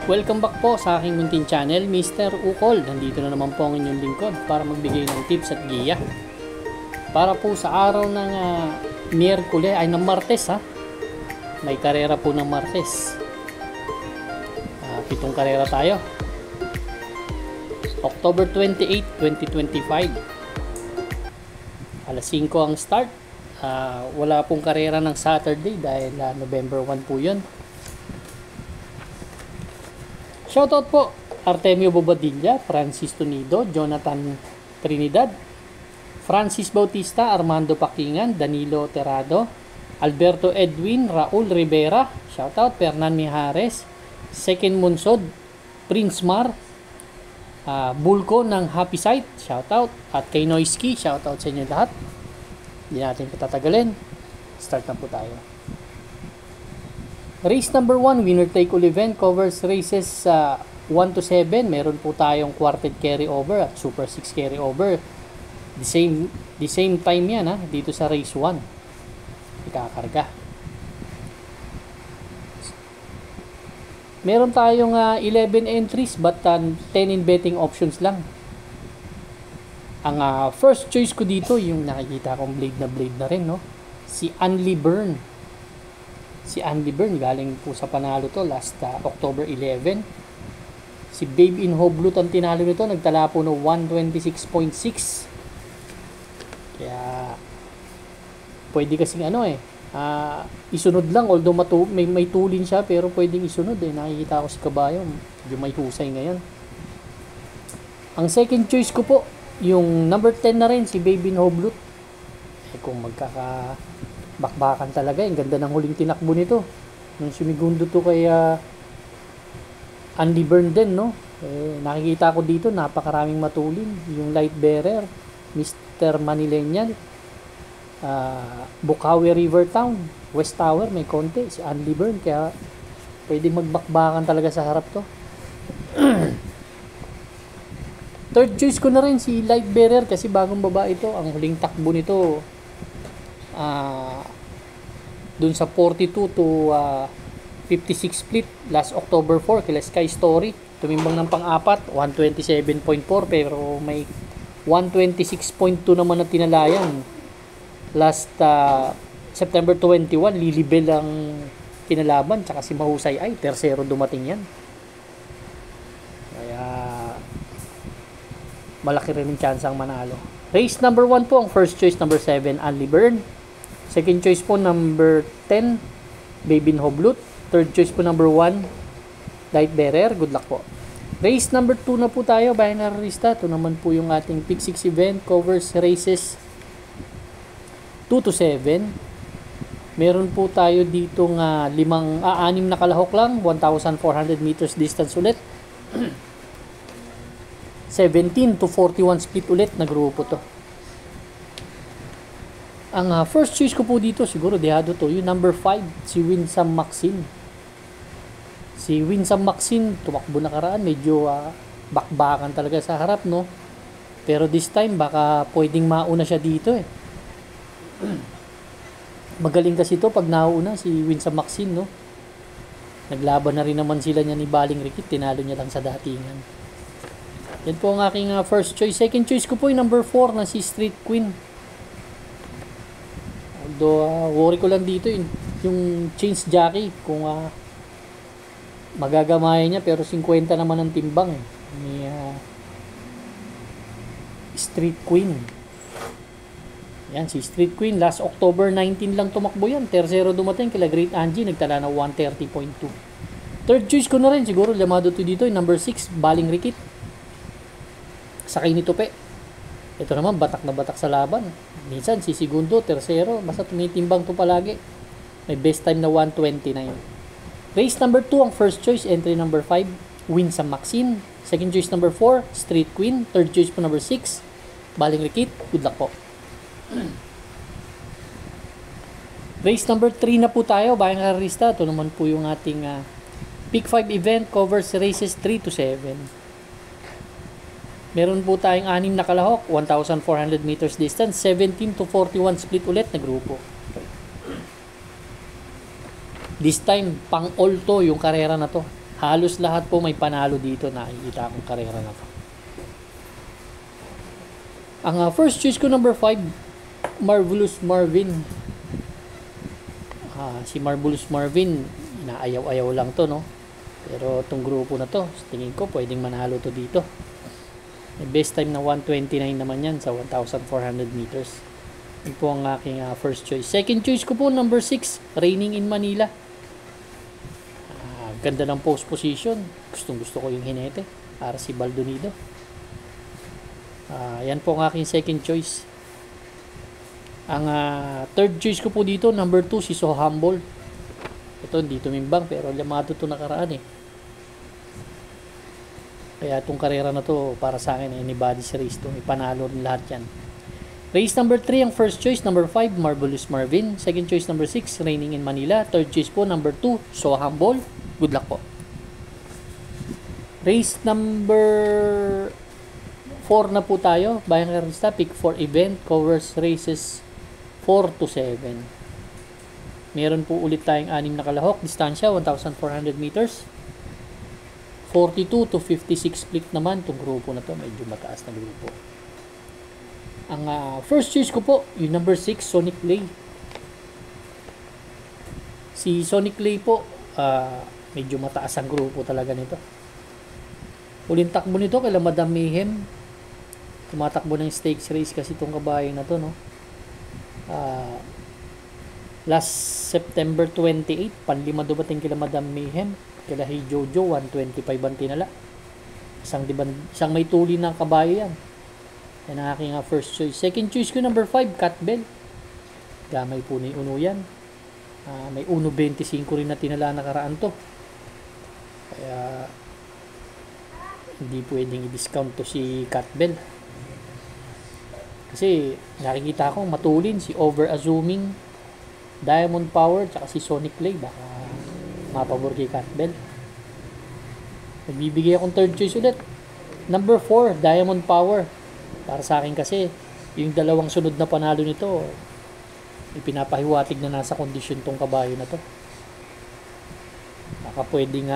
Welcome back po sa aking munting channel, Mr. Ukol. Nandito na naman po ang inyong lingkod para magbigay ng tips at giya. Para po sa araw ng Miyerkules, ay ng Martes ha. May karera po ng Martes. 7 karera tayo. October 28, 2025. Alas 5 ang start. Wala pong karera ng Saturday dahil November 1 po yun. Shoutout po Artemio Bobadilla, Francis Tunido, Jonathan Trinidad, Francis Bautista, Armando Pakingan, Danilo Terrado, Alberto Edwin, Raul Rivera, shoutout Fernan Mijares, Second Munsod, Prince Mar, Bulko ng Happy Sight, shoutout, at kay Noisky, shoutout sa inyo lahat. Hindi natin patatagalin. Start na po tayo. Race number 1, winner take all event, covers races 1 to 7. Meron po tayong quartet carry over at super 6 carry over. The same time yan dito sa race 1. Ikakarga. Meron tayong 11 entries but 10 in betting options lang. Ang first choice ko dito, yung nakikita kong blade na rin, no? Si Anli Byrne. Si Anli Byrne, galing po sa panalo to last October 11. Si Babe in Hoblut ang tinalo nito, nagtala po no 126.6. Kaya pwede kasing isunod lang, although may tulin siya, pero pwedeng isunod nakikita ko si Kabayo, yung may husay ngayon. Ang second choice ko po, yung number 10 na rin, si Babe in Hoblut. Kung magkakabakbakan talaga, ang ganda ng huling tinakbo nito. Nung sumigundo to kay Anli Byrne din, no? Nakikita ko dito, napakaraming matulin. Yung light bearer, Mr. Manileñan, Bukawi River Town, West Tower, may konti, si Anli Byrne, kaya pwede magbakbakan talaga sa harap to. Third choice ko na rin si light bearer kasi bagong baba ito. Ang huling takbo nito dun sa 42 to 56 split last October 4 kila Sky Story. Tumimbang ng pang-apat, 127.4, pero may 126.2 naman na tinalayan. Last September 21, Lilibel ang kinalaban, tsaka si Mahusay ay tersero dumating yan. Kaya malaki rin yung chance ang manalo. Race number 1 po, ang first choice number 7, Anli Byrne. Second choice po number 10, Babe in Hoblut. Third choice po number 1, Light Bearer. Good luck po. Race number 2 na po tayo, bayan na rarista. Ito naman po yung ating Pick 6 event, covers races 2 to 7. Meron po tayo dito nga 6 na kalahok lang, 1,400 meters distance ulit. 17 to 41 split ulit na grupo to. Ang first choice ko po dito, siguro dehado to, yung number 5, si Winsome Maxine. Si Winsome Maxine, tumakbo na karaan, medyo bakbakan talaga sa harap, no? Pero this time, baka pwedeng mauna siya dito Magaling kasi to pag nauna si Winsome Maxine, no? Naglaban na rin naman sila niya ni Baling Rikit, tinalo niya lang sa datingan. Yan po ang aking first choice. Second choice ko po yung number 4 na si Street Queen. Although worry ko lang dito yung change jockey kung magagamaya niya, pero 50 naman ang timbang ni Street Queen. Yan si Street Queen, last October 19 lang tumakbo yan. Tersero dumating kila Great Angie, nagtala na 130.2. Third choice ko na rin, siguro lamado to dito, yung number 6, Baling Rikit. Sakay ni Tupe. Ito naman, batak na batak sa laban. Minsan, si segundo, tersero. Basta tumitimbang to palagi. May best time na 129. Race number 2, ang first choice. Entry number 5, Winsome Maxine. Second choice number 4, Street Queen. Third choice po number 6, Baling Rikit. Good luck po. Race number 3 na po tayo. Bayang Karista. Ito naman po yung ating Pick 5 event. Covers races 3 to 7. Meron po tayong 6 na kalahok, 1,400 meters distance, 17 to 41 split ulit na grupo. This time, pang-all to yung karera na to. Halos lahat po may panalo dito na nakikita akong karera na to. Ang first choice ko number 5, Marvelous Marvin. Si Marvelous Marvin, inaayaw-ayaw lang to, no? Pero itong grupo na to, tingin ko pwedeng manalo to dito. May best time na 1:29 naman yan sa 1,400 meters. Yun po ang aking first choice. Second choice ko po, number 6, Raining in Manila. Ganda ng post position. Gustong gusto ko yung hinete para si Baldonido. Yan po ang aking second choice. Ang third choice ko po dito, number 2, si So Humble. Ito hindi tumimbang pero lamado to nakaraan eh. Kaya itong karera na to para sa akin anybody's race to. Ipanalo rin lahat yan. Race number 3 ang first choice, number 5, Marvelous Marvin. Second choice, number 6, Raining in Manila. Third choice po, number 2, So Humble. Good luck po. Race number 4 na po tayo. Bayang Karista, pick 4 event, covers races 4 to 7. Meron po ulit tayong 6 na kalahok. Distansya, 1,400 meters. 42 to 56 split naman. Itong grupo na to, medyo mataas na grupo. Ang first choice ko po, yung number 6, Sonic Lay. Si Sonic Lay po, medyo mataas ang grupo talaga nito. Uling takbo nito kay Madam Mayhem. Tumatakbo ng stakes race kasi itong kabayo na to, no? Last September 28, panlima dumating kila Madam Mayhem, kila Hey Jojo, 125 ang tinala. Isang may tuli ng kabayo yan. Yan ang aking first choice. Second choice ko, number 5, Cat Bell. Gamay po ni Uno yan. May 1.25 rin na tinala nakaraan to. Kaya hindi pwedeng i-discount to si Cat Bell. Kasi nakikita ko matulin si Over Assuming, Diamond Power, tsaka si Sonic Lay. Baka mapabor kay Cat Bell. Nagbibigay akong third choice ulit. Number 4, Diamond Power. Para sa akin kasi, yung dalawang sunod na panalo nito, ipinapahiwatig na nasa kondisyon tong kabayo na to. Baka pwedeng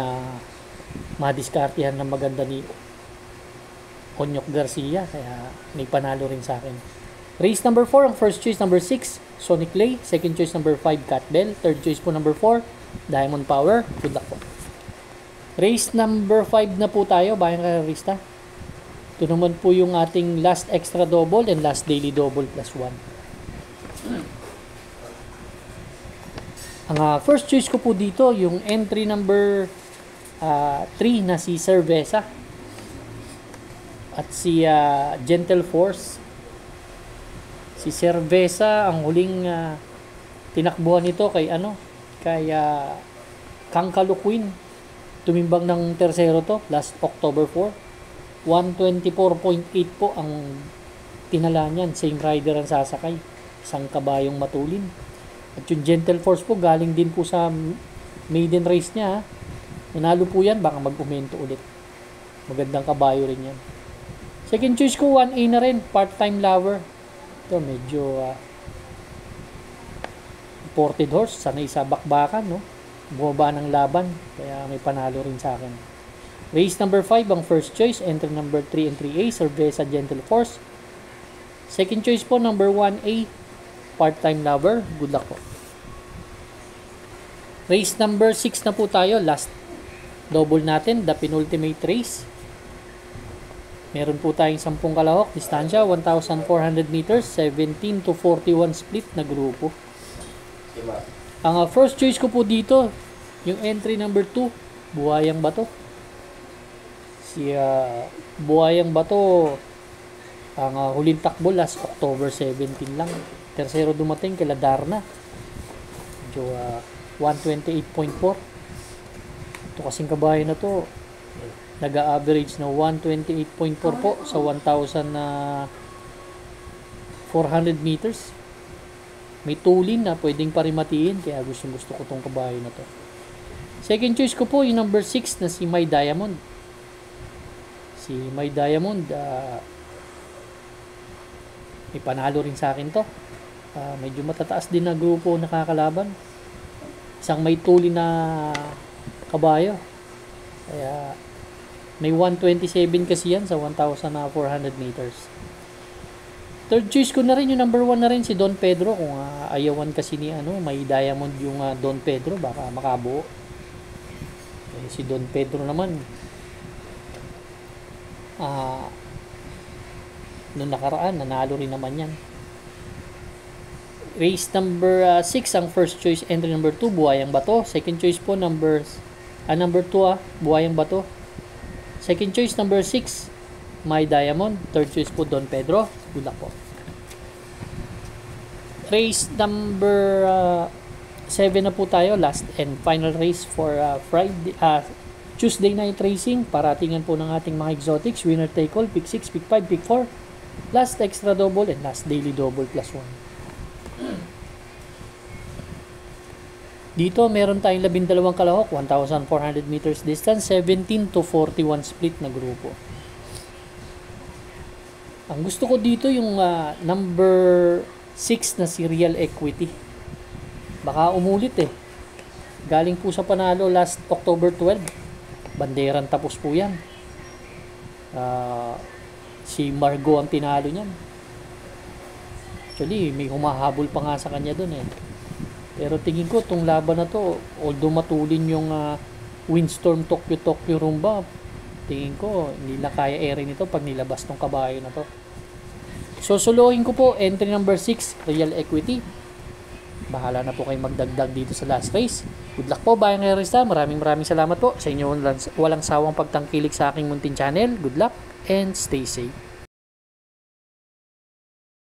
madiskartihan ng maganda ni Onyok Garcia, kaya may panalo rin sa akin. Race number 4, ang first choice number 6, Sonic Lay. Second choice number 5, Cat Bell. Third choice po number 4, Diamond Power. Good luck po. Race number 5 na po tayo, Bayang Karista. Ito naman po yung ating last extra double and last daily double plus 1. Ang first choice ko po dito, yung entry number 3 na si Cerveza at si Gentle Force. Si Cerveza, ang huling tinakbuhan nito kay Kankalo Queen. Tumimbang ng tersero to last October 4. 124.8 po ang tinala niyan. Same rider ang sasakay. Isang kabayong matulin. At yung Gentle Force po, galing din po sa maiden race niya. Nanalo po yan, baka mag-umento ulit. Magandang kabayo rin yan. Second choice ko, 1A na rin, Part-Time Lover. Ito, medyo imported horse. Sanay sa bakbakan, no? Bumaba ng laban. Kaya may panalo rin sa akin. Race number 5, ang first choice. Entry number 3 and 3A, Cerveza Gentle Force. Second choice po, number 1A, Part-Time Lover. Good luck po. Race number 6 na po tayo. Last double natin, the penultimate race. Meron po tayong 10 kalahok. Distansya, 1,400 meters. 17 to 41 split na grupo. Ang first choice ko po dito, yung entry number 2, Buhayang Bato. Si Buhayang Bato, ang huling takbo last October 17 lang. Tersero dumating kila Darna. Medyo 128.4. Ito kasing kabayo na to, nag-a-average na 128.4 po sa 1,400 meters. May tulin na pwedeng parimatiin, kaya gusto ko tong kabayo na to. Second choice ko po yung number 6 na si My Diamond. Si My Diamond, may panalo rin sa akin to. Medyo matataas din na grupo nakakalaban. Isang may tuli na kabayo. Kaya may 127 kasi yan sa 1,400 meters. Third choice ko na rin, yung number 1 na rin si Don Pedro. Kung ayawan kasi ni may diamond yung Don Pedro, baka makabuo. Si Don Pedro naman, noong nakaraan, nanalo rin naman yan. Race number 6 ang first choice, entry number 2, Buhayang Bato. Second choice po, number 2, Buhayang Bato. Second choice, number 6, My Diamond. Third choice po, Don Pedro. Good luck po. Race number 7 na po tayo. Last and final race for Tuesday night racing. Paratingan po ng ating mga exotics. Winner take all. Pick 6, pick 5, pick 4. Last extra double and last daily double plus 1. Dito meron tayong 12 kalahok. 1,400 meters distance. 17 to 41 split na grupo. Ang gusto ko dito yung number 6 na si Real Equity. Baka umulit eh. Galing po sa panalo last October 12. Banderan tapos po yan. Si Margo ang tinalo niyan. Actually, may humahabol pa nga sa kanya dun eh. Pero tingin ko itong laban na to, although matulin yung Windstorm Tokyo Rumba, tingin ko hindi na kaya airin ito pag nilabas tong kabayo na to. So suluhin ko po entry number 6, Real Equity. Bahala na po kayo magdagdag dito sa last race. Good luck po, Bayang Erista. Maraming salamat po sa inyo walang sawang pagtangkilik sa aking munting channel. Good luck and stay safe.